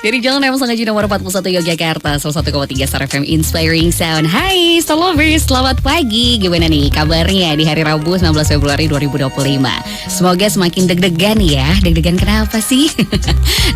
Dari Jalan M Sengaja nomor 41 Yogyakarta, 101,3 Star FM Inspiring Sound. Hai Star Lovers, selamat pagi. Gimana nih kabarnya di hari Rabu 19 Februari 2025? Semoga semakin deg-degan ya. Deg-degan kenapa sih?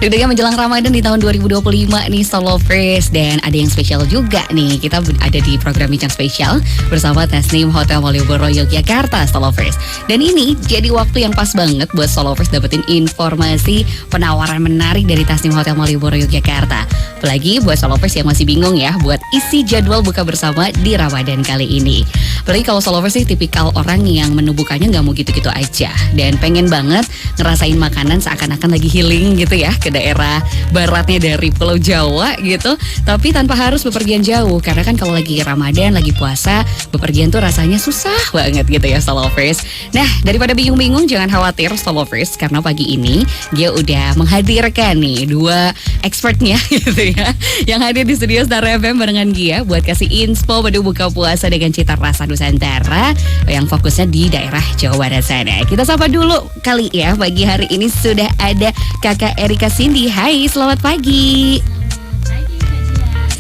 Deg-degan menjelang Ramadan di tahun 2025 nih Star Lovers. Dan ada yang spesial juga nih. Kita ada di program Bincang Spesial bersama Tasnim Hotel Malioboro Yogyakarta Star Lovers. Dan ini jadi waktu yang pas banget buat Star Lovers dapetin informasi penawaran menarik dari Tasnim Hotel Malioboro Yogyakarta. Apalagi buat Solovers yang masih bingung ya buat isi jadwal buka bersama di Ramadan kali ini. Apalagi kalau Solovers sih tipikal orang yang menu bukanya nggak mau gitu-gitu aja dan pengen banget ngerasain makanan seakan-akan lagi healing gitu ya ke daerah baratnya dari Pulau Jawa gitu. Tapi tanpa harus bepergian jauh karena kan kalau lagi Ramadan, lagi puasa, bepergian tuh rasanya susah banget gitu ya Solovers. Nah daripada bingung-bingung jangan khawatir Solovers karena pagi ini dia udah menghadirkan nih dua expertnya gitu ya yang hadir di studio Star FM barengan Gia buat kasih inspo menu buka puasa dengan cita rasa Nusantara yang fokusnya di daerah Jawa Barat sana. Kita sapa dulu kali ya, pagi hari ini sudah ada Kakak Erika Cindy. Hai, selamat pagi.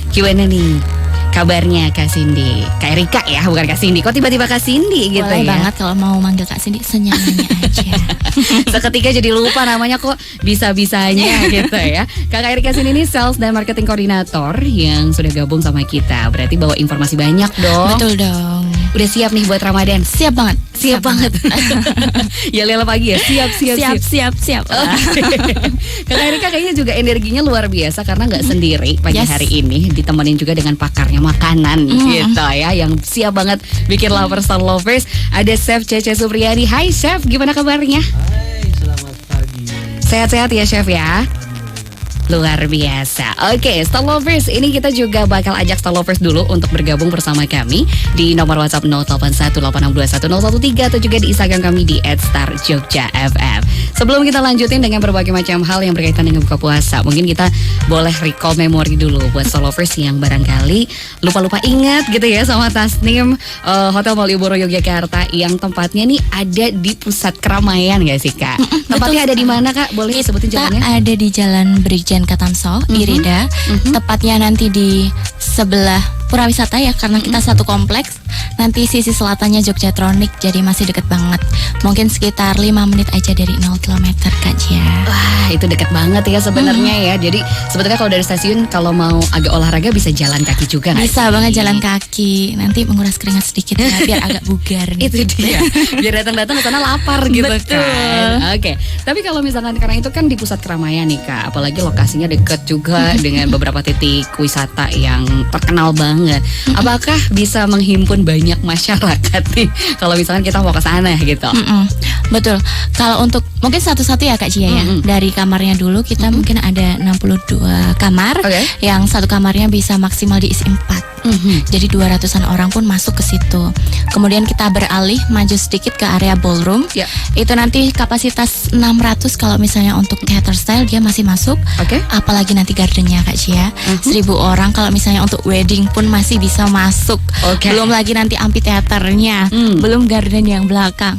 Gimana nih kabarnya Kak Cindy? Kak Erika ya, bukan Kak Cindy. Kok tiba-tiba Kak Cindy gitu boleh ya? Banget kalau mau manggil Kak Cindy senyamannya aja. Seketika jadi lupa namanya kok bisa-bisanya gitu ya. Kakak Erika Cindy ini Sales dan Marketing Koordinator yang sudah gabung sama kita. Berarti bawa informasi banyak dong. Betul dong. Udah siap nih buat Ramadan? Siap banget. Siap banget. Ya Lela pagi ya. Siap. Kakak Erika kayaknya juga energinya luar biasa karena nggak sendiri pagi hari ini, ditemenin juga dengan pakarnya makanan gitu ya, yang siap banget bikin lapar Star Lovers. Ada Chef Cece Supriyadi. Hai Chef, gimana kabarnya? Hai, selamat pagi. Sehat-sehat ya Chef ya? Luar biasa. Oke, Star Lovers, ini kita juga bakal ajak Star Lovers dulu untuk bergabung bersama kami di nomor WhatsApp 0818621013 atau juga di Instagram kami di @starjogjafm. Sebelum kita lanjutin dengan berbagai macam hal yang berkaitan dengan buka puasa, mungkin kita boleh recall memori dulu buat Star Lovers yang barangkali lupa-lupa ingat gitu ya sama Tasnim Hotel Malioboro Yogyakarta yang tempatnya nih ada di pusat keramaian gak sih Kak? Tempatnya ada di mana Kak? Boleh disebutin jalannya? Kita ada di Jalan Brigjen Katamso, Irida. Tepatnya nanti di sebelah Pura Wisata ya, karena kita satu kompleks. Nanti sisi selatannya Jogjatronic, jadi masih deket banget. Mungkin sekitar 5 menit aja dari 0 km Kak Jia. Wah, itu deket banget ya sebenarnya ya. Jadi sebetulnya kalau dari stasiun kalau mau agak olahraga bisa jalan kaki juga nggak sih? Bisa banget jalan kaki. Nanti menguras keringat sedikit ya, biar agak bugar nih. Itu dia. Biar datang-datang ke sana lapar gitu. Betul. Kan. Oke. Tapi kalau misalkan karena itu kan di pusat keramaian nih Kak, apalagi lokasinya deket juga dengan beberapa titik wisata yang terkenal banget. Apakah bisa menghimpun banyak masyarakat nih kalau misalkan kita mau ke sana gitu? Betul. Kalau untuk mungkin satu-satu ya Kak Cia ya. Dari kamarnya dulu kita mungkin ada 62 kamar. Yang satu kamarnya bisa maksimal diisi 4. Jadi 200-an orang pun masuk ke situ. Kemudian kita beralih maju sedikit ke area ballroom. Itu nanti kapasitas 600 kalau misalnya untuk theater style dia masih masuk. Apalagi nanti gardennya Kak Cia. 1000 orang kalau misalnya untuk wedding pun masih bisa masuk. Belum lagi nanti amphitheaternya, belum garden yang belakang.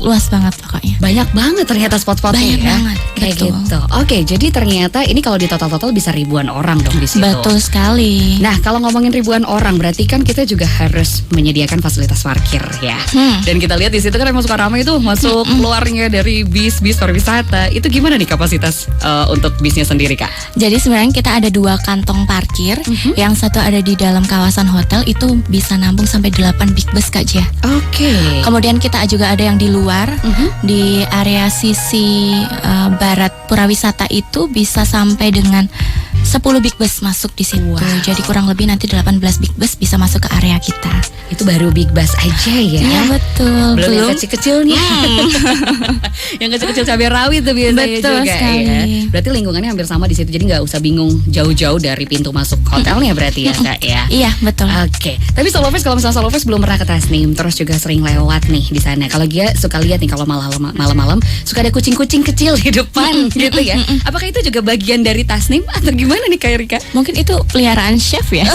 Luas banget pokoknya. Banyak banget ternyata spot-spotnya ya. Banget, kayak betul. gitu. Oke, jadi ternyata ini kalau di total-total bisa ribuan orang dong di situ. Betul sekali. Nah, kalau ngomongin ribuan orang berarti kan kita juga harus menyediakan fasilitas parkir ya. Dan kita lihat di situ kan emang suka ramai itu masuk keluarnya dari bis pariwisata. Itu gimana nih kapasitas untuk bisnya sendiri Kak? Jadi sebenarnya kita ada 2 kantong parkir. Yang satu ada di dalam kawasan hotel, itu bisa nampung sampai 8 big bus Kak Jia. Kemudian kita juga ada yang di luar. Di area sisi barat Pura Wisata itu bisa sampai dengan 10 big bus masuk di situ. Jadi kurang lebih nanti 18 big bus bisa masuk ke area kita. Itu baru big bus aja ya? Iya betul. Belum yang kecil-kecilnya. Yang kecil-kecil cabai rawit tuh biasanya betul juga sekali. Ya. Berarti lingkungannya hampir sama di situ. Jadi nggak usah bingung jauh-jauh dari pintu masuk hotelnya berarti ya Kak ya? Iya betul. Oke. Tapi Star Lovers kalau misalnya Star Lovers belum pernah ke Tasnim, terus juga sering lewat nih di sana. Kalau dia suka lihat nih kalau malam-malam suka ada kucing-kucing kecil di depan gitu ya. Apakah itu juga bagian dari Tasnim atau gimana gimana nih Kak Erika? Mungkin itu peliharaan chef ya.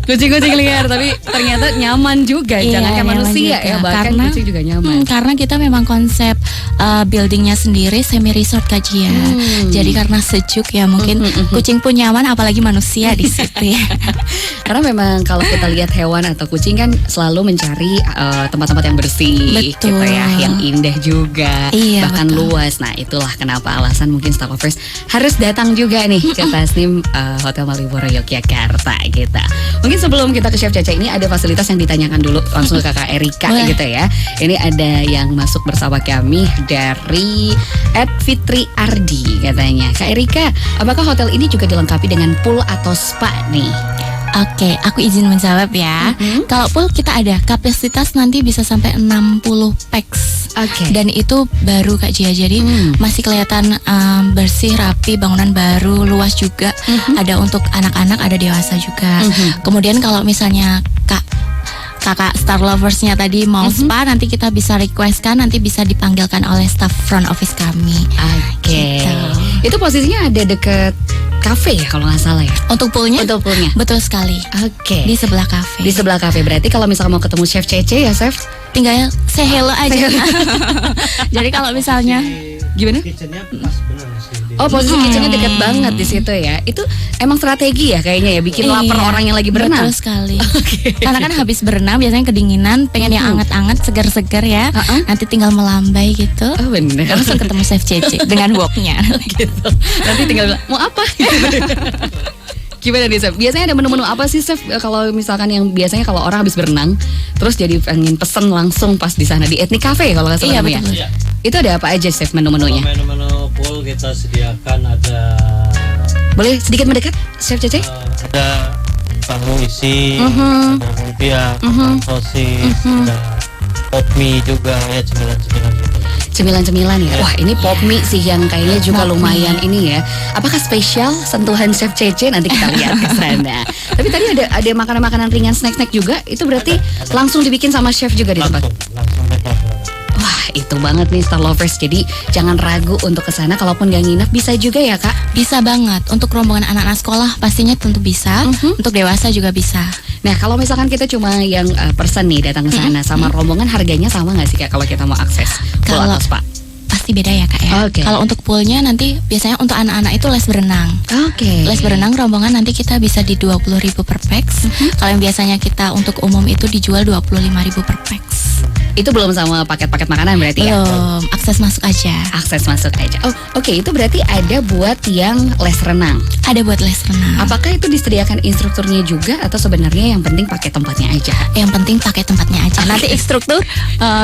Kucing-kucing liar, tapi ternyata nyaman juga. Jangan kayak manusia ya, bahkan karena, kucing juga nyaman. Karena kita memang konsep buildingnya sendiri semi resort Kak Gia. Jadi karena sejuk ya mungkin kucing pun nyaman, apalagi manusia di situ ya. Karena memang kalau kita lihat hewan atau kucing kan selalu mencari tempat-tempat yang bersih, betul, gitu ya, yang indah juga, bahkan betul, luas. Nah itulah kenapa alasan mungkin Star Lovers harus datang juga nih ke Tasnim Hotel Malioboro Yogyakarta gitu. Mungkin sebelum kita ke Chef Cece ini ada fasilitas yang ditanyakan dulu langsung ke Kakak Erika gitu ya. Ini ada yang masuk bersama kami dari @Fitri Ardi katanya. Kak Erika, apakah hotel ini juga dilengkapi dengan pool atau spa nih? Oke, aku izin menjawab ya. Kalau pool kita ada kapasitas nanti bisa sampai 60 pax. Dan itu baru Kak Jia, jadi masih kelihatan bersih, rapi, bangunan baru, luas juga. Ada untuk anak-anak, ada dewasa juga. Kemudian kalau misalnya kakak Star Loversnya tadi mau spa, nanti kita bisa requestkan, nanti bisa dipanggilkan oleh staff front office kami. Gitu. Itu posisinya ada deket kafe ya kalau nggak salah ya. Untuk poolnya? Untuk poolnya. Betul sekali. Di sebelah kafe. Di sebelah kafe. Berarti kalau misalnya mau ketemu Chef Cece ya Chef, tinggal say hello aja. Jadi kalau misalnya gimana? Kitchennya pas benar sih. Oh, posisi kitchennya dekat banget di situ ya. Itu emang strategi ya kayaknya ya, bikin lapar orang yang lagi berenang. Betul sekali. Karena kan habis berenang biasanya kedinginan, pengen yang anget-anget, segar-segar ya. Nanti tinggal melambai gitu. Oh bener. Langsung ketemu Chef Cece dengan woknya. Gitu. Nanti tinggal bilang, mau apa? Gimana nih Chef? Biasanya ada menu-menu apa sih Chef? Kalau misalkan yang biasanya kalau orang habis berenang terus jadi pengen pesen langsung pas di sana di Ethnic Cafe kalau nggak salah namanya. Iya. Itu ada apa aja Chef menu-menunya? Menu-menu pool kita sediakan ada. Boleh sedikit mendekat Chef Cece? Ada tahu isi, ada lumpia, sosis, ada pop mie juga ya, cemilan-cemilan gitu. Cemilan-cemilan ya. Wah, ini pop mie sih yang kayaknya juga lumayan ini ya. Apakah spesial sentuhan Chef Cece? Nanti kita lihat ke sana. Tapi tadi ada makanan-makanan ringan, snack-snack juga. Itu berarti langsung dibikin sama chef juga di tempat. Langsung mereka. Wah, itu banget nih Star Lovers. Jadi jangan ragu untuk ke sana, kalaupun gak nginep bisa juga ya Kak? Bisa banget. Untuk rombongan anak-anak sekolah pastinya tentu bisa. Untuk dewasa juga bisa. Nah, kalau misalkan kita cuma yang person nih datang ke sana sama rombongan, harganya sama nggak sih Kak kalau kita mau akses pool atau spa? Pasti beda ya Kak ya. Kalau untuk poolnya nanti biasanya untuk anak-anak itu les berenang. Les berenang rombongan nanti kita bisa di 20.000 per pax. Kalau yang biasanya kita untuk umum itu dijual 25.000 per pax. Itu belum sama paket-paket makanan berarti ya? Belum, akses masuk aja. Akses masuk aja. Oh, oke. Itu berarti ada buat yang les renang. Ada buat les renang. Apakah itu disediakan instrukturnya juga atau sebenarnya yang penting pakai tempatnya aja? Yang penting pakai tempatnya aja. Nanti instruktur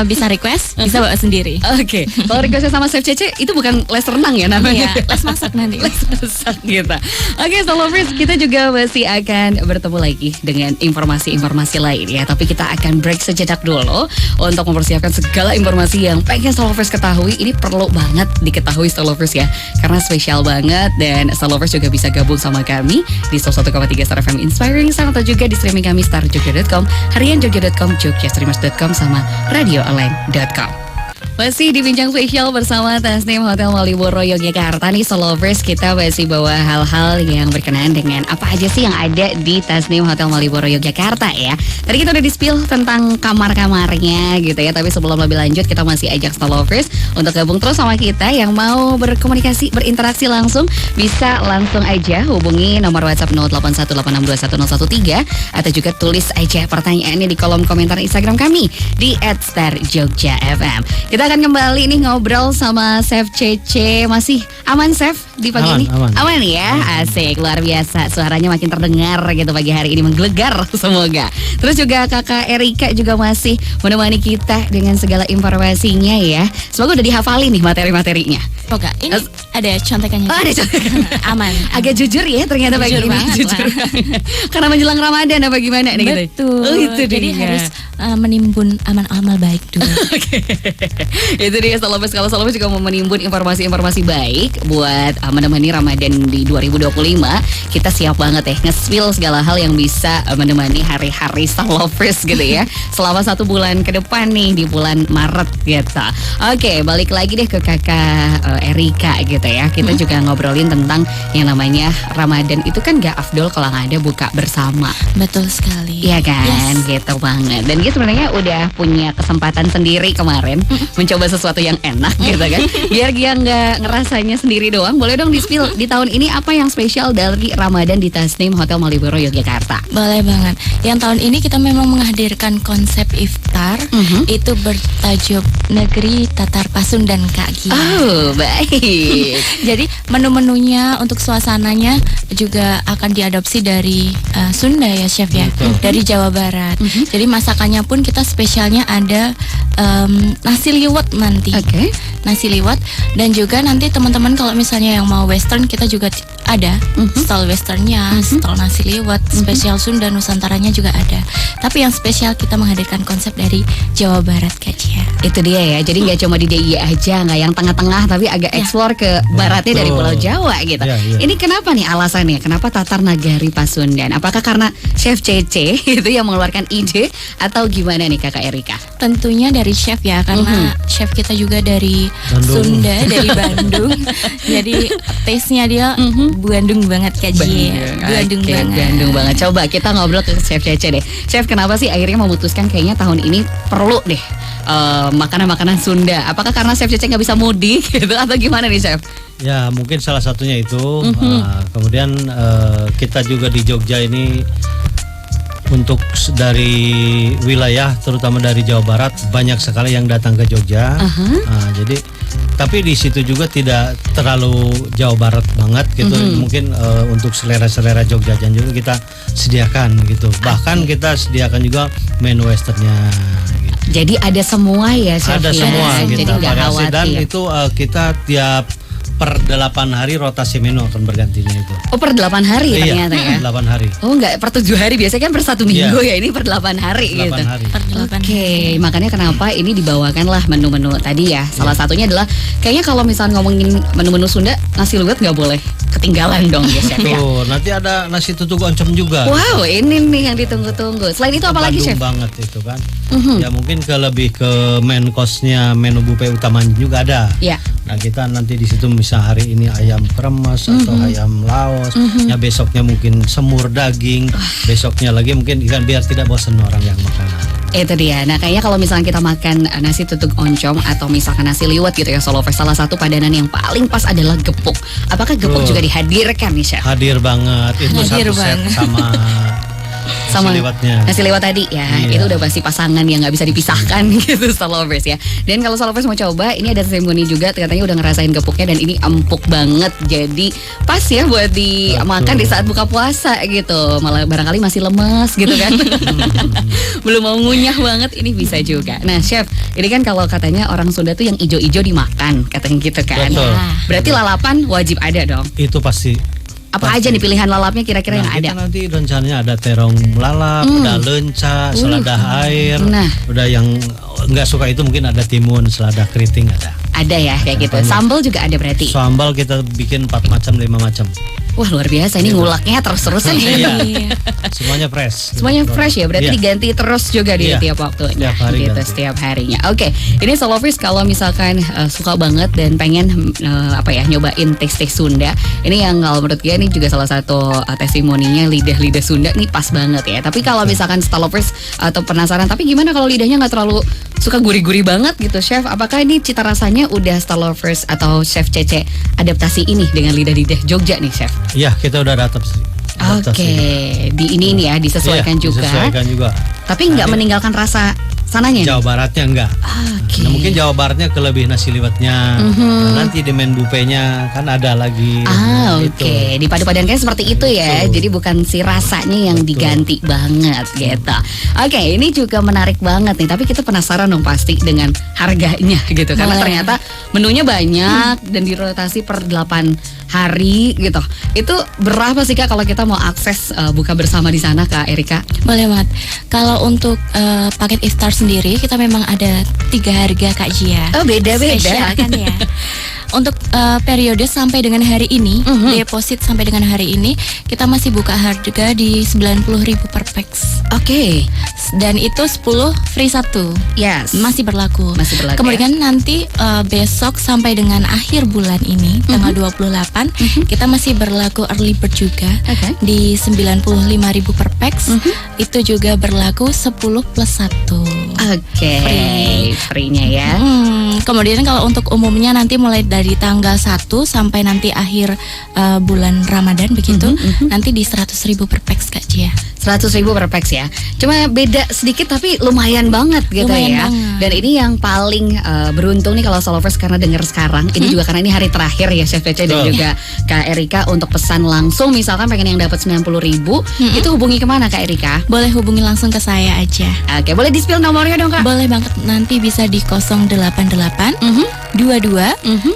bisa request, bisa bawa sendiri. Oke. Kalau requestnya sama Chef Cece itu bukan les renang ya namanya? Les masak nanti. Les masak gitu. Oke, Star Lovers, kita juga masih akan bertemu lagi dengan informasi-informasi lain ya. Tapi kita akan break sejenak dulu untuk mempersiapkan segala informasi yang pengen Star Lovers ketahui. Ini perlu banget diketahui Star Lovers ya, karena spesial banget. Dan Star Lovers juga bisa gabung sama kami di 101,3 Star FM Inspiring Sound, atau juga di streaming kami starjogja.com, harianjogja.com, jogjastreamers.com, sama radioonline.com. Masih di Bincang Spesial bersama Tasnim Hotel Malioboro Yogyakarta nih, Star Lovers. Kita masih bawa hal-hal yang berkenaan dengan apa aja sih yang ada di Tasnim Hotel Malioboro Yogyakarta ya. Tadi kita udah di-spill tentang kamar-kamarnya gitu ya. Tapi sebelum lebih lanjut, kita masih ajak Star Lovers untuk gabung terus sama kita. Yang mau berkomunikasi, berinteraksi langsung, bisa langsung aja hubungi nomor WhatsApp 0818621013, atau juga tulis aja pertanyaannya di kolom komentar Instagram kami di @starjogjafm. Kita akan kembali nih ngobrol sama Chef Cece. Masih aman Chef di pagi ini? Aman ya? Asik, luar biasa. Suaranya makin terdengar gitu pagi hari ini, menggelegar semoga. Terus juga Kakak Erika juga masih menemani kita dengan segala informasinya ya. Semoga udah dihafalin nih materi-materinya. Semoga. Ini ada contekannya. Oh, ada contekan. Aman. Agak jujur ya ternyata pagi ini. Jujur. Karena menjelang Ramadan apa gimana nih? Betul. Gitu? Oh, itu jadi dia. harus menimbun amal-amal baik dulu. Oke. Itu dia Salopers. Kalau Salopers juga mau menimbun informasi-informasi baik buat menemani Ramadan di 2025, kita siap banget ya nge-spill segala hal yang bisa menemani hari-hari Salopers gitu ya selama 1 bulan ke depan nih di bulan Maret gitu. Oke, balik lagi deh ke kakak Erika gitu ya. Kita juga ngobrolin tentang yang namanya Ramadan itu kan gak afdol kalau nggak ada buka bersama. Betul sekali. Iya kan, gitu banget. Dan dia sebenarnya udah punya kesempatan sendiri kemarin mencoba sesuatu yang enak gitu kan. Biar dia nggak ngerasanya sendiri doang. Boleh dong di-spill di tahun ini apa yang spesial dari Ramadan di Tasnim Hotel Maliboro Yogyakarta? Boleh banget. Yang tahun ini kita memang menghadirkan konsep iftar itu bertajuk Negeri Tatar Pasundan Kak Gia. Oh, baik. Jadi menu-menunya untuk suasananya juga akan diadopsi dari Sunda ya chef ya, dari Jawa Barat. Jadi masakannya pun kita spesialnya ada nasi liwet nanti. Nasi liwet, dan juga nanti teman-teman kalau misalnya yang mau western kita juga ada stall westernnya, stall nasi liwet, spesial Sunda Nusantaranya juga ada. Tapi yang spesial kita menghadirkan konsep dari Jawa Barat Kak Cia. Itu dia ya, jadi nggak cuma di DIY aja, nggak yang tengah-tengah, tapi agak explore ke baratnya dari Pulau Jawa gitu. Ini kenapa nih alasannya? Kenapa Tatar Nagari Pasundan? Apakah karena Chef Cece itu yang mengeluarkan ide atau gimana nih Kakak Erika? Tentunya dari chef ya, karena chef kita juga dari Bandung. Sunda, dari Bandung. Jadi taste-nya dia Bandung banget Kak Cia. Bandung banget. Coba kita ngobrol ke Chef Cece deh. Chef, kenapa sih akhirnya memutuskan kayaknya tahun ini perlu deh makanan-makanan Sunda? Apakah karena Chef Cece nggak bisa mudik gitu atau gimana nih Chef? Ya mungkin salah satunya itu. Kemudian kita juga di Jogja ini untuk dari wilayah terutama dari Jawa Barat banyak sekali yang datang ke Jogja. Jadi tapi di situ juga tidak terlalu Jawa Barat banget gitu. Mungkin untuk selera-selera Jogjajan juga kita sediakan gitu. Bahkan kita sediakan juga menu westernnya gitu. Jadi ada semua ya Chef? Ada semua Jadi kita nggak variasi, khawatir. dan itu kita tiap per 8 hari rotasi menu akan bergantinya itu. Oh, per 8 hari ternyata ya? 8 hari. Oh, enggak per 7 hari, biasanya kan per 1 minggu ya, ini per 8 hari 8 gitu. hari. Oke, makanya kenapa ini dibawakan lah menu-menu tadi ya. Salah satunya adalah kayaknya kalau misalnya ngomongin menu-menu Sunda, nasi liwet nggak boleh ketinggalan dong ya Chef ya. Tuh, nanti ada nasi tutug oncom juga. Wow, ini nih yang ditunggu-tunggu. Selain itu apa lagi Chef? Banget itu kan. Ya mungkin lebih ke main course-nya, menu buffet utamanya juga ada. Ya. Nah kita nanti di situ misal hari ini ayam kremes atau ayam laos, ya besoknya mungkin semur daging, besoknya lagi mungkin ikan, biar tidak bosan orang yang makan. Itu dia. Nah kayaknya kalau misalnya kita makan nasi tutug oncom atau misalkan nasi liwet gitu ya Salopers, salah satu padanan yang paling pas adalah gepuk. Apakah gepuk juga dihadirkan nih Chef? Hadir banget. Itu Hadir satu set sama nasi liwet tadi ya. Itu udah pasti pasangan yang nggak bisa dipisahkan gitu Salopers ya. Dan kalau Salopers mau coba, ini ada seremoni juga, katanya udah ngerasain gepuknya dan ini empuk banget. Jadi pas ya buat dimakan di saat buka puasa gitu. Malah barangkali masih lemes gitu kan. Belum mau ngunyah banget, ini bisa juga. Nah Chef, ini kan kalau katanya orang Sunda tuh yang ijo-ijo dimakan, katanya gitu kan. Berarti lalapan wajib ada dong. Itu pasti. Apa aja nih pilihan lalapnya kira-kira yang ada? Kita nanti rencananya ada terong lalap, ada lenca, selada air. Udah yang nggak suka itu mungkin ada timun, selada keriting ada. Ada ya kayak gitu. Sambal juga ada berarti? Sambal kita bikin 4 macam, 5 macam. Wah luar biasa, ini ngulaknya terus-terusan ya. Semuanya fresh. Semuanya fresh ya, berarti diganti terus juga di tiap waktunya. Setiap harinya. Oke, ini Salopers kalau misalkan suka banget dan pengen nyobain taste-taste Sunda. Ini yang kalau menurut gue ini juga salah satu testimoninya lidah-lidah Sunda nih pas banget ya. Tapi kalau misalkan Salopers atau penasaran, tapi gimana kalau lidahnya nggak terlalu suka gurih-gurih banget gitu Chef? Apakah ini cita rasanya udah Salopers atau Chef Cece adaptasi ini dengan lidah-lidah Jogja nih Chef? Iya, kita udah adaptasi. Oke, di ini nih ya disesuaikan juga. Disesuaikan juga. Tapi nggak meninggalkan rasa sananya. Jawa Baratnya enggak. Nah, mungkin Jawa Baratnya kelebih nasi liwetnya. Nah, nanti di main buffetnya kan ada lagi. Oke. Dipadu-padankan seperti itu ya. Jadi bukan si rasanya yang diganti banget gitu. Oke, ini juga menarik banget nih. Tapi kita penasaran dong pasti dengan harganya gitu. Karena ternyata menunya banyak dan dirotasi per 8 hari gitu. Itu berapa sih Kak kalau kita mau akses buka bersama di sana Kak Erika? Boleh banget. Kalau untuk paket iftar sendiri kita memang ada 3 harga Kak Jia. Oh beda-beda Spesial kan ya. Untuk periode sampai dengan hari ini, deposit sampai dengan hari ini, kita masih buka harga di 90.000 per packs. Oke. Dan itu 10 free 1. Yes. Masih berlaku. ya? Kemudian nanti besok sampai dengan akhir bulan ini, tanggal 28, kita masih berlaku early bird juga. Di 95.000 per packs. Itu juga berlaku 10 plus 1. Oke. Free-nya ya. Kemudian kalau untuk umumnya nanti mulai dari tanggal 1 sampai nanti akhir bulan Ramadan begitu, nanti di 100.000 per packs Kak Jia. 100.000 per packs ya. Cuma beda sedikit tapi lumayan banget gitu ya. Dan ini yang paling beruntung nih kalau Solovers karena denger sekarang. Ini juga karena ini hari terakhir ya Chef Cece dan juga Kak Erika untuk pesan langsung. Misalkan pengen yang dapat 90.000, itu hubungi kemana Kak Erika? Boleh hubungi langsung ke saya aja. Oke, boleh di-spill nomornya dong Kak? Boleh banget, nanti bisa di 088 22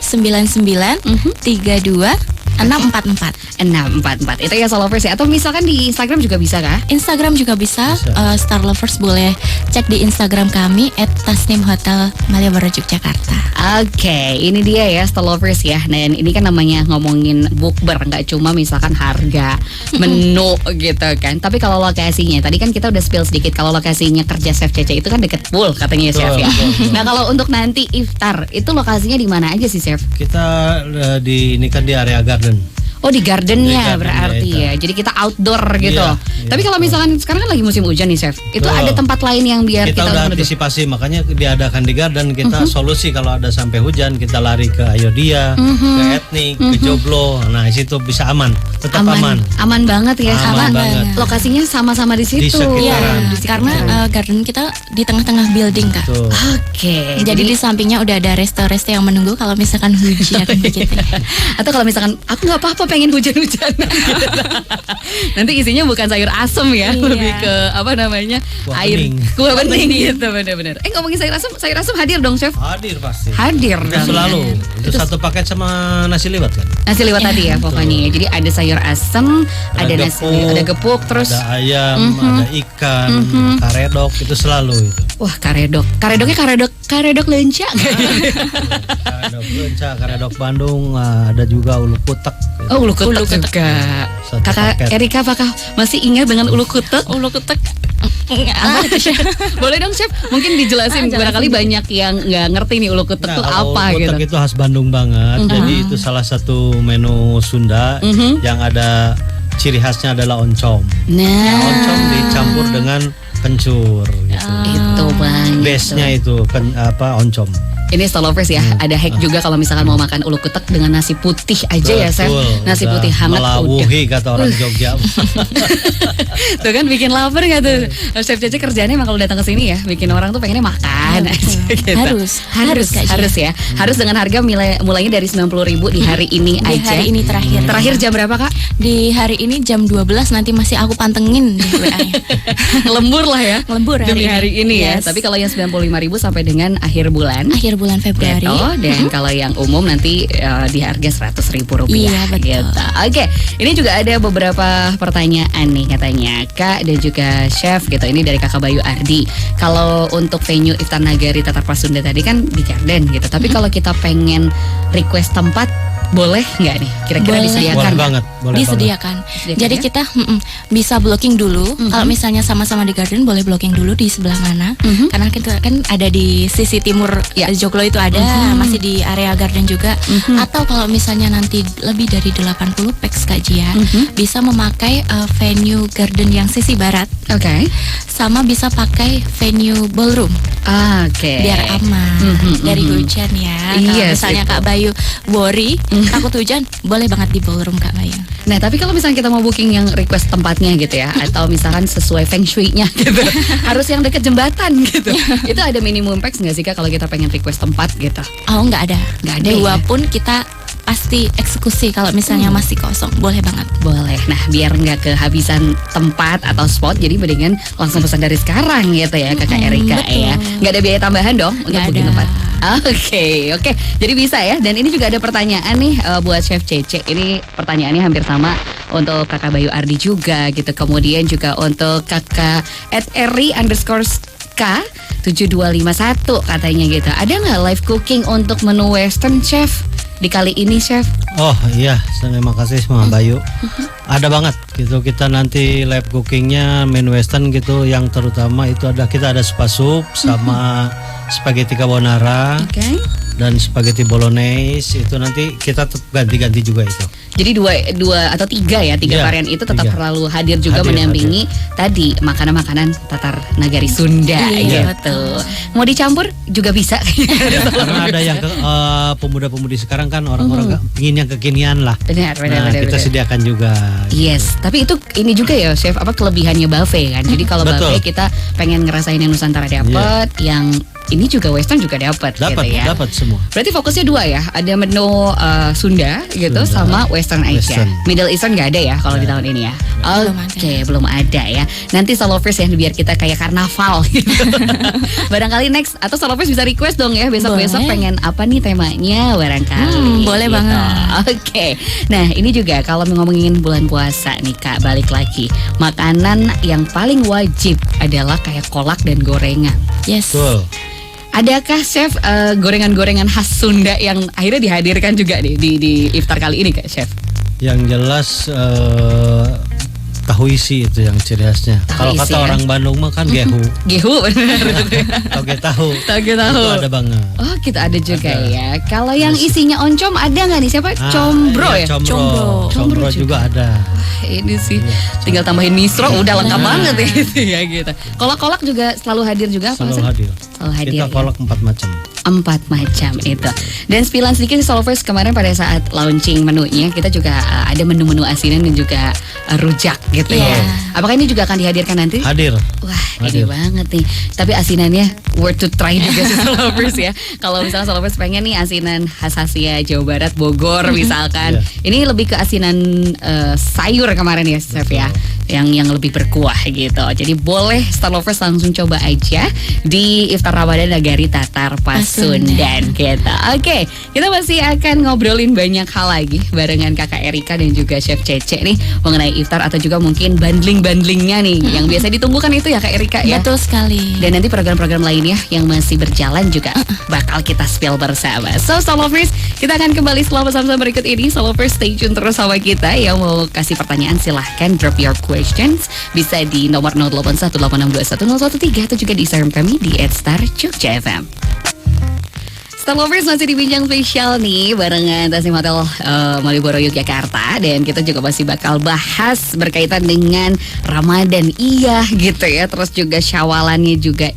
99 32 644. Itu ya Solovers ya. Atau misalkan di Instagram juga bisa kah? Instagram juga bisa. Star Lovers boleh cek di Instagram kami @tasnimhotel Malioboro Yogyakarta. Oke, ini dia ya Star Lovers ya. Dan ini kan namanya ngomongin bukber, nggak cuma misalkan harga, menu gitu kan. Tapi kalau lokasinya, tadi kan kita udah spill sedikit. Kalau lokasinya kerja Chef Cece itu kan deket pool katanya Chef ya. Nah kalau untuk nanti iftar, itu lokasinya di mana aja sih Chef? Kita ini kan di area garden. Oh di gardennya Di garden berarti ya. Jadi kita outdoor gitu. Iya, Tapi kalau misalkan sekarang kan lagi musim hujan nih Chef, itu ada tempat lain yang biar kita udah antisipasi, makanya diadakan di garden. Kita solusi kalau ada sampai hujan kita lari ke Ayodhya, ke Etnik, ke Joglo. Nah di situ bisa aman, tetap aman. Aman banget ya. Aman banget. Lokasinya sama-sama di situ. Di sekitaran. Karena garden kita di tengah-tengah building Kak. Oke. Jadi di sampingnya udah ada resto-resto yang menunggu kalau misalkan hujan begitu. Atau kalau misalkan aku nggak apa-apa pengen hujan-hujanan. Nanti isinya bukan sayur asem ya, lebih ke apa namanya kuah bening gitu benar-benar. Ngomongin sayur asem hadir dong Chef? Hadir pasti. Hadir dong. Selalu. Itu satu paket sama nasi liwet kan? Nasi liwet tadi ya pokoknya. Jadi ada sayur asem, ada nasi, ada gepuk, terus ada ayam, ada ikan, karedok, itu selalu itu. Wah karedoknya karedok lenca. Karedok lenca, karedok Bandung, ada juga ulu kutek. Oh ulu kutek juga. Kakak Erika apakah masih ingat dengan ulu kutek? Ulu kutek. Boleh dong Chef, mungkin dijelasin. Barangkali banyak yang nggak ngerti nih ulu kutek itu apa gitu. Ulu kutek itu khas Bandung banget. Jadi itu salah satu menu Sunda yang ada ciri khasnya adalah oncom. Nah oncom dicampur dengan kencur gitu. Itu banget. Base-nya itu oncom. Ini Star Lovers ya, ada hack juga kalau misalkan mau makan ulu kutek dengan nasi putih aja ya Chef. Nasi putih hangat melawuhi kata orang Jogja. Tuh kan bikin lapar gak tuh. Chef Cece kerjanya emang kalau datang ke sini ya, bikin orang tuh pengennya makan aja gitu. Harus ya. Harus dengan harga mulainya dari 90.000 di hari ini aja. Di hari ini terakhir. Terakhir jam berapa Kak? Di hari ini jam 12 nanti masih aku pantengin di WA-nya. Lembur lah ya. Lembur demi hari ini ya. Tapi kalau yang 95.000 sampai dengan akhir bulan Februari. Dan kalau yang umum nanti di harga 100.000 rupiah. Iya betul. Gitu. Oke, ini juga ada beberapa pertanyaan nih katanya Kak dan juga Chef gitu. Ini dari Kakak Bayu Ardi. Kalau untuk venue Iftar Nagari Tatar Pasunda tadi kan di garden gitu. Tapi kalau kita pengen request tempat, boleh nggak nih? Kira-kira disediakan? Boleh disediakan. Jadi kita bisa blocking dulu. Kalau misalnya sama-sama di garden, boleh blocking dulu di sebelah mana. Karena kita kan ada di sisi timur Joglo itu ada, masih di area garden juga. Atau kalau misalnya nanti lebih dari 80 packs Kak Jia, bisa memakai venue garden yang sisi barat. Sama bisa pakai venue ballroom. Biar aman dari hujan ya. Kalau misalnya Kak Bayu worry takut hujan, boleh banget di ballroom Kak Bayu. Nah tapi kalau misalnya kita mau booking yang request tempatnya gitu ya, atau misalkan sesuai feng shui-nya gitu, harus yang deket jembatan gitu. Itu ada minimum packs nggak sih Kak kalau kita pengen request tempat gitu? Oh nggak ada. Dua ya? pun kita pasti eksekusi kalau misalnya masih kosong, boleh banget. Boleh. Nah biar nggak kehabisan tempat atau spot, jadi mendingan langsung pesan dari sekarang gitu ya Kakak Erika ya. Nggak ada biaya tambahan dong untuk booking tempat. Oke. Jadi bisa ya. Dan ini juga ada pertanyaan nih buat Chef Cece. Ini pertanyaannya hampir sama untuk Kakak Bayu Ardi juga gitu. Kemudian juga untuk Kakak @eri_k 7251 katanya gitu. Ada nggak live cooking untuk menu Western, Chef? Di kali ini, Chef? Oh iya, terima kasih sama Bayu. Ada banget gitu, kita nanti live cookingnya menu Western gitu. Yang terutama itu kita ada spa soup sama spaghetti carbonara. Dan spaghetti bolognese itu nanti kita ganti-ganti juga itu. Jadi dua atau tiga varian itu tetap selalu hadir juga mendampingi tadi makanan-makanan Tatar Nagari Sunda gitu. Mau dicampur juga bisa. Karena ada yang pemuda-pemudi sekarang kan orang-orang pingin yang kekinian lah. Benar. Kita sediakan juga. Yes, tapi itu ini juga ya Chef, kelebihannya buffet kan. Jadi kalau buffet kita pengen ngerasain yang Nusantara dapat, yang ini juga Western juga dapat gitu ya. Dapat semua. Berarti fokusnya dua ya, ada menu Sunda gitu sama Western aja. Middle Eastern nggak ada ya kalau di tahun ini ya. Oke, belum ada ya. Nanti Solovers ya biar kita kayak karnaval gitu. Barangkali next atau Solovers bisa request dong ya besok-besok pengen apa nih temanya barangkali. Boleh gitu. Banget. Oke. Nah ini juga kalau ngomongin bulan puasa nih Kak, balik lagi makanan yang paling wajib adalah kayak kolak dan gorengan. Yes. Adakah Chef gorengan-gorengan khas Sunda yang akhirnya dihadirkan juga nih di iftar kali ini Kak Chef? Yang jelas tahu isi itu yang ciri khasnya. Kalau kata orang Bandung mah kan gehu. Gehu benar. Toge tahu. Toge tahu. Itu ada banget. Oh kita ada juga ya. Kalau yang isinya oncom ada nggak nih siapa? Combro ya? Combro juga ada. Ini sih tinggal tambahin misro udah lengkap banget ya itu ya gitu. Kolak-kolak juga selalu hadir juga. Selalu hadir. Kita kolak 4 macam. 4 macam itu. Dan spilan sedikit Solovers kemarin pada saat launching menunya kita juga ada menu-menu asinan dan juga rujak gitu ya. Apakah ini juga akan dihadirkan nanti? Hadir. Wah, ini banget nih. Tapi asinannya worth to try juga sih Solovers ya. Kalau misalnya Solovers pengen nih asinan khas Asia Jawa Barat Bogor misalkan. Ini lebih ke asinan sayur kemarin ya Chef ya. Yang lebih berkuah gitu. Jadi boleh Solovers langsung coba aja di Iftar Ramadan Nagari Tatar Pasundan gitu. Oke, kita masih akan ngobrolin banyak hal lagi barengan Kakak Erika dan juga Chef Cece nih mengenai iftar atau juga mungkin bundling-bundlingnya nih yang biasa ditunggu kan itu ya Kak Erika ya. Betul sekali. Dan nanti program-program lainnya yang masih berjalan juga bakal kita spill bersama. So Solovers, kita akan kembali setelah pesan-pesan berikut ini. Solovers stay tune terus sama kita. Yang mau kasih pertanyaan silahkan drop your questions. Bisa di nomor 0818621013 atau juga di Instagram kami di @starjogja_fm. Star Lovers masih di bincang spesial nih barengan Tasnim Hotel Malioboro Yogyakarta. Dan kita juga masih bakal bahas berkaitan dengan Ramadan gitu ya. Terus juga Syawalannya juga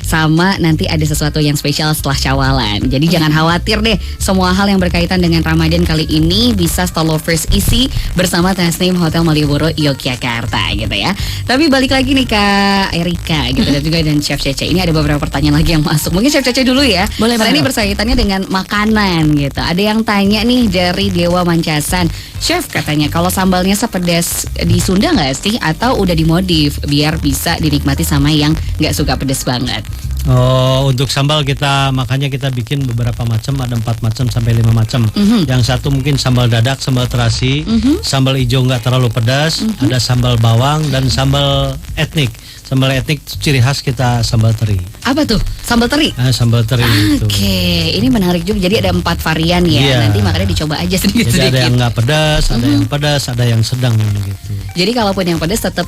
sama nanti ada sesuatu yang spesial setelah Syawalan. Jadi jangan khawatir deh, semua hal yang berkaitan dengan Ramadan kali ini bisa Star Lovers isi bersama Tasnim Hotel Malioboro Yogyakarta gitu ya. Tapi balik lagi nih Kak Erika gitu dan juga dan Chef Cece. Ini ada beberapa pertanyaan lagi yang masuk. Mungkin Chef Cece dulu ya. Boleh. Ini berkaitannya dengan makanan gitu. Ada yang tanya nih dari Dewa Mancasan, Chef katanya kalau sambalnya sepedas di Sunda nggak sih atau udah dimodif biar bisa dinikmati sama yang nggak suka pedas banget? Oh, untuk sambal makanya kita bikin beberapa macam, ada 4 macam sampai 5 macam. Yang satu mungkin sambal dadak, sambal terasi, sambal hijau nggak terlalu pedas, ada sambal bawang dan sambal etnik. Sambal etnik ciri khas kita sambal teri. Apa tuh? Sambal teri? Sambal teri itu. Oke, ini menarik juga. Jadi ada 4 varian ya. Nanti makanya dicoba aja sedikit-sedikit. Jadi ada yang nggak pedas, ada yang pedas, ada yang sedang gitu. Jadi kalaupun yang pedas tetap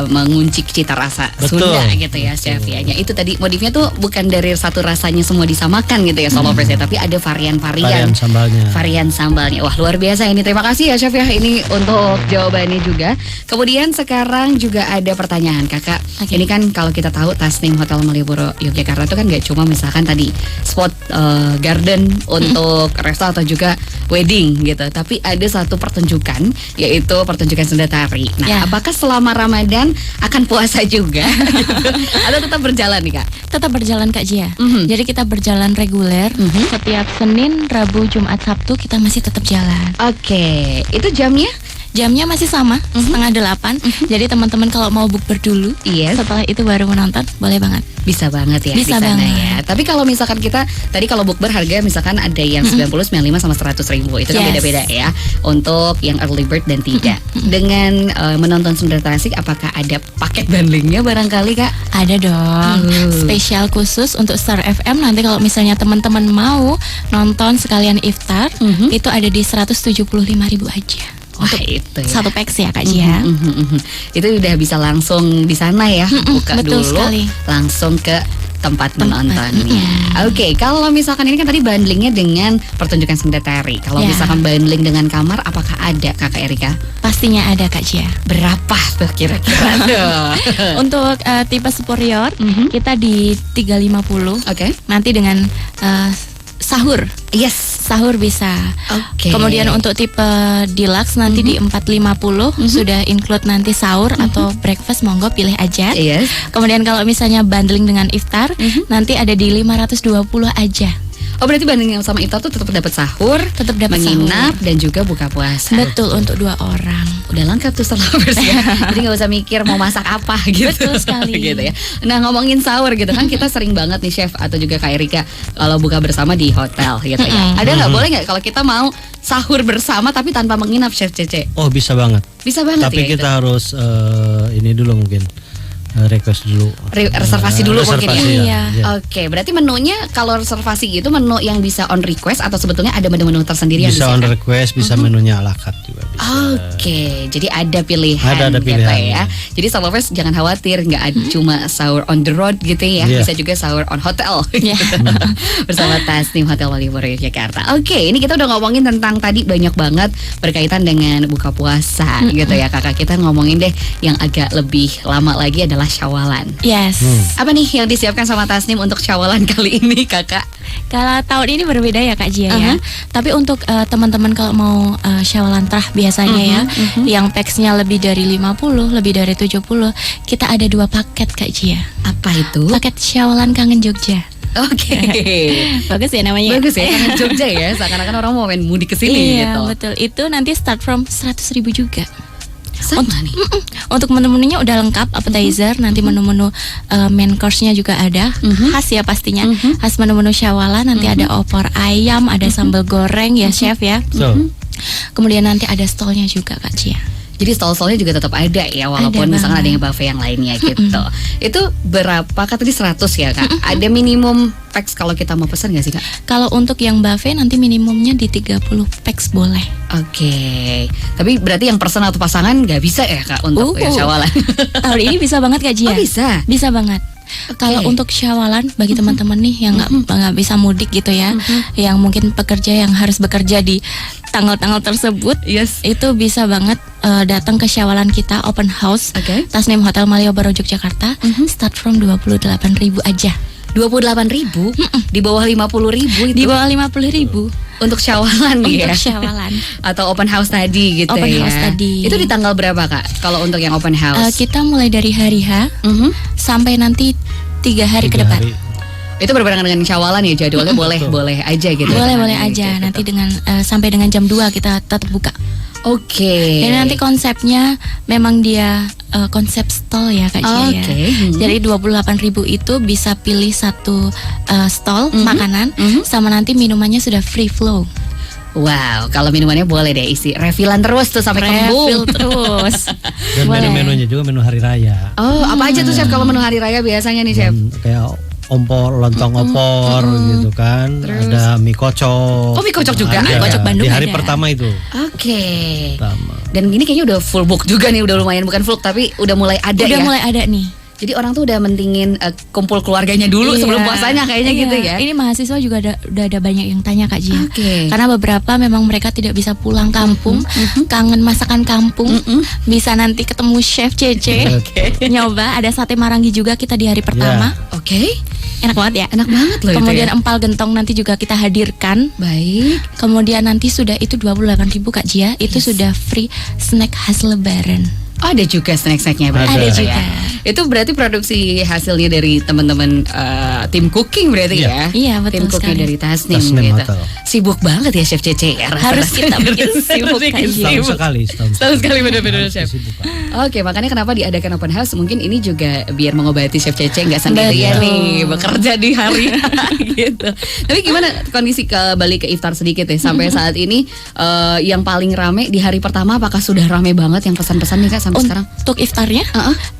menguncik cita rasa Sunda gitu ya Chef ya. Itu tadi modifnya tuh bukan dari satu rasanya semua disamakan gitu ya Solovers ya, tapi ada varian-varian. Varian sambalnya. Wah, luar biasa ini. Terima kasih ya Chef ya ini untuk jawabannya juga. Kemudian sekarang juga ada pertanyaan Kakak. Ini kan kalau kita tahu Tasnim Hotel Malioboro Yogyakarta itu kan gak cuma misalkan tadi spot garden untuk resto atau juga wedding gitu, tapi ada satu pertunjukan yaitu pertunjukan Sunda Tari. Nah, apakah selama Ramadan akan puasa juga gitu? Atau tetap berjalan nih Kak? Tetap berjalan Kak Jia. Jadi kita berjalan reguler setiap Senin, Rabu, Jumat, Sabtu kita masih tetap jalan. Oke, itu jamnya? Jamnya masih sama, setengah 8. Jadi teman-teman kalau mau bukber dulu, setelah itu baru menonton, boleh banget. Bisa banget ya Bisa di sana banget. ya. Tapi kalau misalkan kita tadi kalau bukber harga misalkan ada yang 90, 95 sama 100.000. Itu kan beda-beda ya. Untuk yang early bird dan tidak. Dengan menonton Sunda Tasik, apakah ada paket bundlingnya barangkali Kak? Ada dong. Spesial khusus untuk Star FM. Nanti kalau misalnya teman-teman mau nonton sekalian iftar, itu ada di 175.000 aja. Wah, untuk itu ya. satu packs ya Kak Jia. Itu udah bisa langsung di sana ya. Buka betul dulu sekali. langsung ke tempat menontonnya. Oke, kalau misalkan ini kan tadi bundlingnya dengan pertunjukan senda tari. Kalau misalkan bundling dengan kamar, apakah ada Kakak Erika? Pastinya ada Kak Jia. Berapa tuh kira-kira? Untuk tipe superior kita di 350. Oke. Nanti dengan sahur. Sahur bisa. Oke. Kemudian untuk tipe deluxe nanti di 450 sudah include nanti sahur atau breakfast, monggo pilih aja. Kemudian kalau misalnya bundling dengan iftar nanti ada di 520 aja. Oh, berarti banding yang sama itu tuh tetap dapat sahur, tetap dapat menginap sahur, dan juga buka puasa. Betul, untuk 2 orang. Udah lengkap tuh Lovers ya. Jadi nggak usah mikir mau masak apa gitu. Betul sekali. Gitu ya. Nah, ngomongin sahur gitu kan kita sering banget nih Chef atau juga Kak Erika kalau buka bersama di hotel gitu ya. Ada nggak, boleh nggak kalau kita mau sahur bersama tapi tanpa menginap, Chef Cece? Oh, bisa banget. Bisa banget. Tapi ya kita itu harus ini dulu mungkin request dulu. Reservasi dulu mungkin ya. Iya. Oke, berarti menunya kalau reservasi gitu menu yang bisa on request atau sebetulnya ada menu-menu tersendiri yang bisa on request, bisa menunya ala carte juga bisa. Oke, jadi ada pilihan. Ada pilihan gitu ya. Jadi Lovers jangan khawatir, nggak ada cuma sahur on the road gitu ya. Bisa juga sahur on hotel gitu. Bersama Tasnim Hotel Walibur Yogyakarta. Oke, ini kita udah ngomongin tentang tadi banyak banget berkaitan dengan buka puasa gitu ya Kakak. Kita ngomongin deh yang agak lebih lama lagi adalah Syawalan. Apa nih yang disiapkan sama Tasnim untuk Syawalan kali ini Kakak? Kalau tahun ini berbeda ya Kak Jia ya. Tapi untuk teman-teman kalau mau Syawalan Trah biasanya yang packsnya lebih dari 50, lebih dari 70, kita ada 2 paket Kak Jia. Apa itu? Paket Syawalan Kangen Jogja. Oke. Bagus ya namanya. Bagus ya, Kangen Jogja ya. Seakan-akan orang mau main mudik ke sini gitu. Iya, betul. Itu nanti start from 100.000 juga. Sama nih. Untuk menu-menunya udah lengkap, appetizer, nanti menu-menu main course-nya juga ada, khas ya pastinya, khas menu-menu Syawalan, nanti ada opor ayam, ada sambal goreng ya chef ya. Kemudian nanti ada stolnya juga Kak Cia. Jadi stol-stolnya juga tetap ada ya, walaupun misalkan ada yang buffet yang lainnya gitu. Itu berapa Kak tadi 100 ya Kak? Ada minimum packs kalau kita mau pesan nggak sih Kak? Kalau untuk yang buffet nanti minimumnya di 30 packs boleh. Oke. Tapi berarti yang person atau pasangan nggak bisa ya Kak untuk ya, Syawalan? Tahun ini bisa banget Kak Jia. Oh bisa? Bisa banget. Kalau untuk Syawalan bagi teman-teman nih yang nggak bisa mudik gitu ya, yang mungkin pekerja yang harus bekerja di tanggal-tanggal tersebut, itu bisa banget datang ke Syawalan kita open house, Tasnim Hotel Malioboro Yogyakarta, start from 28.000 aja. 28.000 di bawah 50.000 itu. Di bawah 50.000 untuk Syawalan ya. Untuk Syawalan atau open house tadi gitu open ya. House tadi. Itu di tanggal berapa Kak? Kalau untuk yang open house? Kita mulai dari hari H sampai nanti 3 hari ke depan. Itu berbarengan dengan Syawalan ya jadwalnya. boleh aja gitu. Boleh aja. Nanti dengan sampai dengan jam 2 kita tetap buka. Oke. Dan nanti konsepnya memang dia konsep stall ya Kak Cia ya. Jadi 28.000 itu bisa pilih satu stall makanan sama nanti minumannya sudah free flow. Wow, kalau minumannya boleh deh isi refillan terus tuh sampai kembung. Refill terus. Dan menu-menunya juga menu hari raya. Oh, apa aja tuh Chef kalau menu hari raya biasanya nih Chef? Kayak lontong opor gitu kan. Terus? Ada mie kocok. Oh, mie kocok juga. Mie kocok Bandung di hari ada. pertama itu. Oke. Dan ini kayaknya udah full book juga nih, udah lumayan bukan full tapi udah mulai ada ya. Udah mulai ada nih. Jadi orang tuh udah mentingin kumpul keluargannya dulu sebelum puasanya kayaknya gitu ya. Ini mahasiswa juga udah ada banyak yang tanya Kak Jia. Karena beberapa memang mereka tidak bisa pulang kampung, kangen masakan kampung, bisa nanti ketemu Chef Cece, nyoba ada sate marangi juga kita di hari pertama. Enak banget ya. Enak banget loh. Kemudian itu ya. empal gentong nanti juga kita hadirkan. Baik. Kemudian nanti sudah itu 28.000 Kak Jia, itu sudah free snack khas lebaran. Oh, ada juga snack-snacknya. Ada juga. Itu berarti produksi hasilnya dari teman-teman tim cooking berarti ya? Iya, betul tim cooking sekali. dari Tasnim gitu. Hotel. Sibuk banget ya Chef Cece ya. Harus kita bikin sibuk Setahun sekali. Setahun sekali benar-benar Chef. Kesibukan. Oke, makanya kenapa diadakan open house? Mungkin ini juga biar mengobati Chef Cece nggak sendirian nih bekerja di hari gitu. Tapi gimana kondisi balik ke iftar sedikit ya sampai saat ini yang paling rame di hari pertama apakah sudah rame banget yang pesan-pesan nih Kak sampai sekarang? Untuk iftarnya?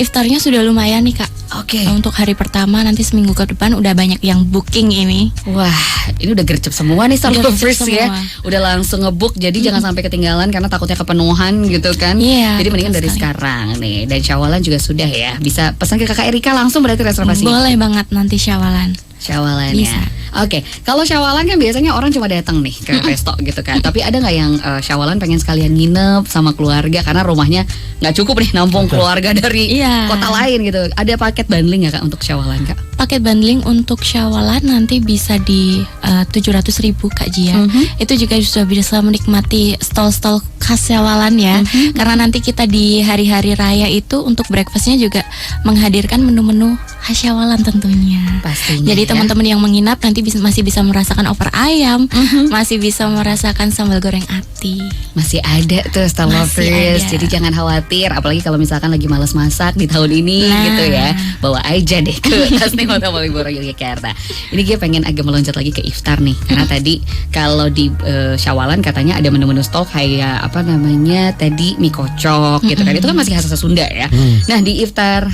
Iftarnya sudah lumayan nih Kak. Oke. Untuk hari pertama nanti seminggu ke depan udah banyak yang booking ini. Wah, ini udah gercep semua nih Star Lovers ya. Udah langsung ngebook jadi jangan sampai ketinggalan karena takutnya kepenuhan gitu kan. Iya. Jadi mendingan dari sekarang nih. Dan Syawalan juga sudah ya. Bisa pesan ke Kakak Erika langsung berarti reservasi. Boleh banget nanti Syawalan. Syawalan Bisa. ya. Oke, kalau Syawalan kan biasanya orang cuma datang nih ke resto gitu kan. Tapi ada nggak yang Syawalan pengen sekalian nginep sama keluarga karena rumahnya nggak cukup nih nampung keluarga dari kota lain gitu. Ada paket bundling nggak Kak untuk Syawalan Kak? Paket bundling untuk Syawalan nanti bisa di 700.000 Kak Jia. Itu juga sudah bisa menikmati stall-stall khas Syawalan ya. Karena nanti kita di hari-hari raya itu untuk breakfastnya juga menghadirkan menu-menu khas Syawalan tentunya. Pastinya. Jadi ya. teman-teman yang menginap nanti masih bisa merasakan opor ayam, masih bisa merasakan sambal goreng ati. Masih ada tuh Star Lovers. Jadi jangan khawatir, apalagi kalau misalkan lagi malas masak di tahun ini gitu ya. Bawa aja deh ke Tasnim Hotel Malioboro Yogyakarta. Ini gue pengen agak meloncat lagi ke iftar nih. Karena tadi kalau di Syawalan katanya ada menu-menu stok kayak apa namanya tadi mie kocok gitu kan. Itu kan masih khas Sunda ya. Nah, di iftar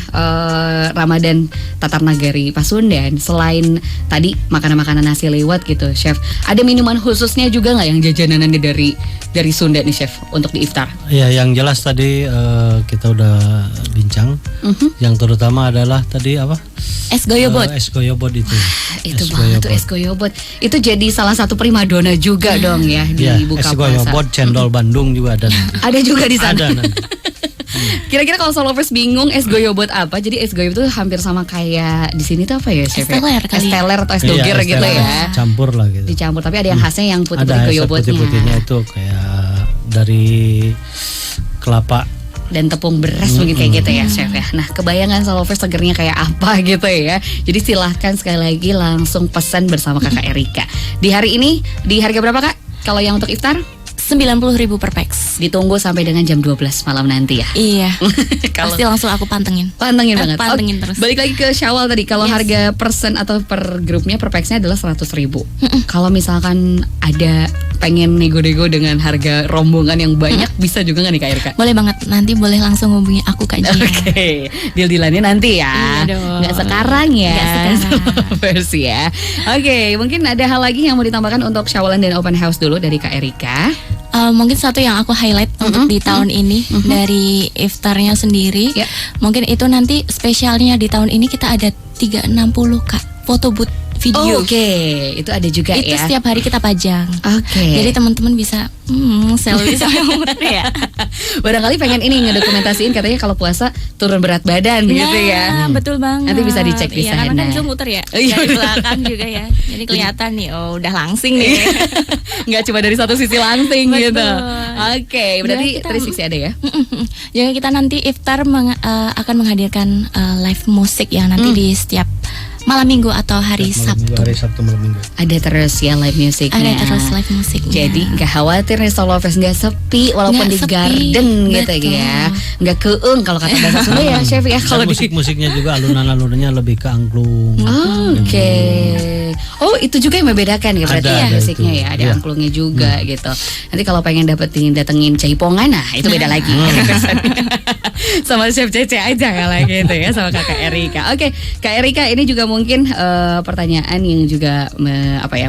Ramadan Tatar Nagari Pasundan, selain tadi makanan-makanan nasi lewat gitu, Chef, ada minuman khususnya juga nggak yang jajanannya dari Sunda nih, Chef, untuk di iftar? Ya, yang jelas tadi kita udah bincang. Yang terutama adalah tadi apa? Es goyobot. Es goyobot itu. Itu banget tuh es goyobot. Itu jadi salah satu primadona juga dong ya di buka es puasa. goyobot, cendol Bandung juga ada. Ada juga di sana. Ada nanti. Kira-kira kalau Solovers bingung es goyobot apa? Jadi es goyobot itu hampir sama kayak di sini tuh apa ya, Chef? Es teler kali. Es teler atau es doger es gitu teler, ya. Campur lah gitu. Dicampur, tapi ada yang khasnya yang putih-putih Ada goyobotnya. putih-putihnya itu kayak dari kelapa dan tepung beras mungkin kayak gitu ya, Chef ya. Nah, kebayangan Solovers segernya kayak apa gitu ya. Jadi silahkan sekali lagi langsung pesan bersama Kakak Erika. Di hari ini, di harga berapa Kak? Kalau yang untuk iftar? 90.000 per pax. Ditunggu sampai dengan jam 12 malam nanti ya. Iya. Kalau Pasti langsung aku pantengin. Pantengin banget. Pantengin terus. Balik lagi ke Syawal tadi. Kalau harga persen atau per grupnya per paxnya adalah 100.000. Kalau misalkan ada pengen nego-nego dengan harga rombongan yang banyak, bisa juga nggak nih Kak Erika? Boleh banget. Nanti boleh langsung hubungi aku Kak Jia. Oke, deal-dealannya nanti ya. Iya dong. Nggak sekarang ya. Nggak sekarang. Versi ya. Oke, mungkin ada hal lagi yang mau ditambahkan untuk Syawalan dan Open House dulu dari Kak Erika. Mungkin satu yang aku highlight untuk di tahun ini dari iftarnya sendiri, mungkin itu nanti spesialnya di tahun ini kita ada 360 Kak foto booth video. Oke, itu ada juga itu ya. setiap hari kita pajang. Oke. Jadi teman-teman bisa selfie sama mood ya. Barangkali pengen ini ngedokumentasiin katanya kalau puasa turun berat badan gitu ya. Betul banget. Nanti bisa dicek di sana. Karena kan zoom muter ya. Iya. Di belakang juga ya. Jadi kelihatan nih, oh udah langsing nih. Nggak cuma dari satu sisi langsing Betul. gitu. Oke, berarti Kita- 360 ada ya? Jadi kita nanti iftar akan menghadirkan live musik ya nanti di setiap malam minggu atau hari Sabtu. Hari Sabtu malam minggu. Ada terus ya live musiknya. Ada terus live musiknya. Jadi nggak khawatir nih Solovers nggak sepi walaupun Nggak di sepi, garden gitu betul. ya. Nggak keung kalau kata bahasa Sunda ya, Chef ya. Kalau Dan di musik-musiknya juga alunan-alunannya lebih ke angklung. Oke. Oh, itu juga yang membedakan ya berarti Ada, ya ada musiknya itu. ya, ada Iya. angklungnya juga gitu. Nanti kalau pengen datengin Jaipongan, nah itu beda lagi. Sama Chef Cece aja kalau gitu ya, sama Kakak Erika. Oke, Kak Erika ini juga mungkin pertanyaan yang juga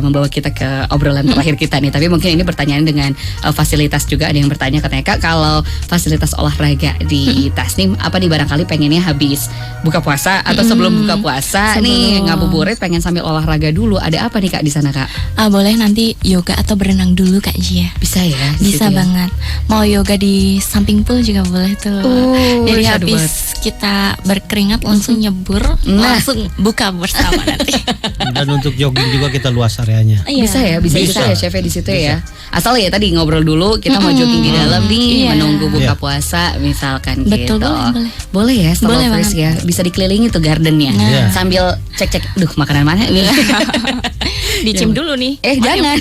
membawa kita ke obrolan terakhir kita nih. Tapi mungkin ini pertanyaan dengan fasilitas juga. Ada yang bertanya katanya, Kak, kalau fasilitas olahraga di Tasnim apa nih barangkali pengennya habis buka puasa atau sebelum buka puasa nih ngabuburit pengen sambil olahraga dulu. Ada apa nih Kak di sana Kak? Boleh nanti yoga atau berenang dulu Kak Jia. Bisa ya? di Bisa situ ya? banget. Mau yoga di samping pool juga boleh tuh. Jadi habis kita berkeringat langsung nyebur, langsung buka bersama nanti. Dan untuk jogging juga kita luas areanya. Bisa ya, bisa ya chef di situ ya. Asal ya tadi ngobrol dulu, kita mau jogging di dalam nih, menunggu buka puasa misalkan. Betul, gitu. Boleh ya, Stallovers ya. Bisa dikelilingi tuh gardennya sambil cek-cek, makan mana nih. Dicim dulu nih. Jangan.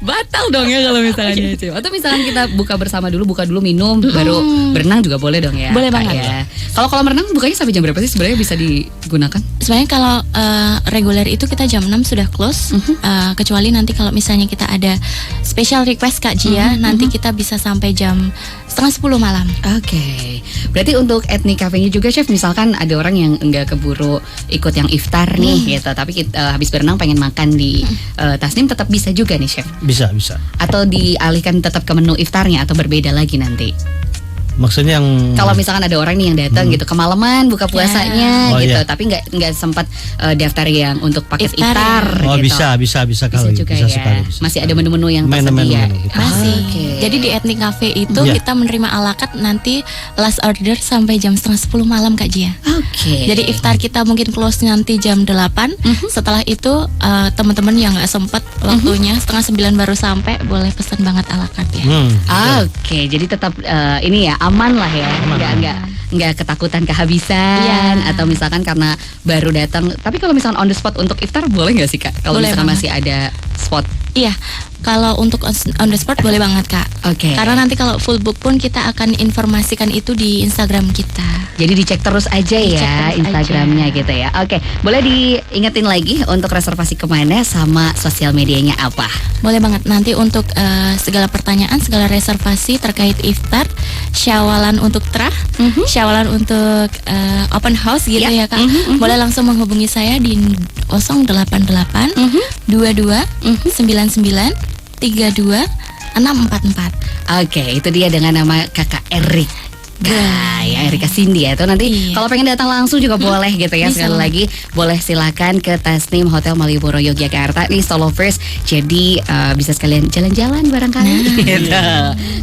Batal dong ya kalau misalnya itu. Atau misalkan kita buka dulu minum, baru berenang juga boleh dong ya. Boleh banget. Kalau kolam renang bukanya sampai jam berapa sih sebenarnya bisa digunakan? Sebenarnya kalau reguler itu kita jam 6 sudah close. Kecuali nanti kalau misalnya kita ada special request Kak Gia, nanti kita bisa sampai jam 9:30 malam. Oke. Berarti untuk ethnic cafe-nya juga chef, misalkan ada orang yang enggak keburu ikut yang iftar nih gitu, tapi kita habis berenang pengen makan di Tasnim, tetap bisa juga nih chef? Bisa. Atau dialihkan tetap ke menu iftarnya atau berbeda lagi nanti? Maksudnya yang kalau misalkan ada orang nih yang datang gitu kemalaman buka puasanya tapi nggak sempat daftar yang untuk paket iftar gitu. Bisa kali. Juga bisa ya. sekali. Masih ada menu-menu yang tersedia. Gitu. Masih. Jadi di Ethnic Cafe itu kita menerima alakat nanti last order sampai jam 9:30 malam Kak Gia. Jadi iftar kita mungkin close nanti jam 8. Setelah itu teman-teman yang nggak sempat waktunya 8:30 baru sampai, boleh pesan banget alakat ya. Jadi tetap ini ya, aman lah ya, nggak ketakutan kehabisan atau misalkan karena baru datang. Tapi kalau misalkan on the spot untuk iftar boleh nggak sih Kak? Kalau misalkan masih ada spot? Iya, kalau untuk on the spot boleh banget Kak. Karena nanti kalau full book pun kita akan informasikan itu di Instagram kita. Jadi dicek terus aja ya Instagramnya gitu ya. Boleh diingetin lagi untuk reservasi kemana sama sosial medianya apa? Boleh banget. Nanti untuk segala pertanyaan, segala reservasi terkait iftar, syawalan untuk terah, syawalan untuk open house gitu ya Kak. Boleh langsung menghubungi saya di 088 22 99 32 644. Itu dia dengan nama Kakak Erika. Erika Cindy ya. Itu nanti kalau pengen datang langsung juga boleh gitu ya. Sekali lagi boleh silakan ke Tasnim Hotel Malioboro Yogyakarta nih Stallovers. Jadi bisa sekalian jalan-jalan barangkali gitu.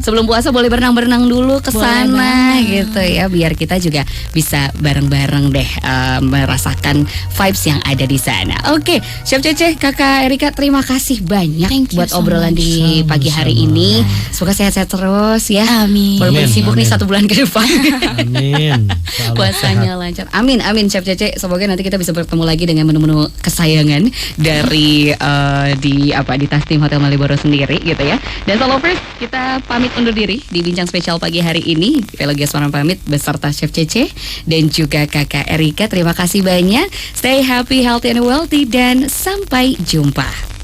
Sebelum puasa boleh berenang-berenang dulu ke sana gitu ya, biar kita juga bisa bareng-bareng deh merasakan vibes yang ada di sana. Chef Cece, Kakak Erika, terima kasih banyak buat obrolan di pagi hari ini. Semoga sehat-sehat terus ya. Amin. Walaupun sibuk nih 1 bulan ke depan. Amin. Puasanya lancar. Amin Chef Cece. Semoga nanti kita bisa bertemu lagi dengan menu-menu kesayangan dari di Tasnim Hotel Malioboro sendiri gitu ya. Dan Stallovers, kita pamit undur diri di bincang spesial pagi hari ini. Velogia Semarang pamit beserta Chef Cece dan juga Kakak Erika. Terima kasih banyak. Stay happy, healthy and wealthy, dan sampai jumpa.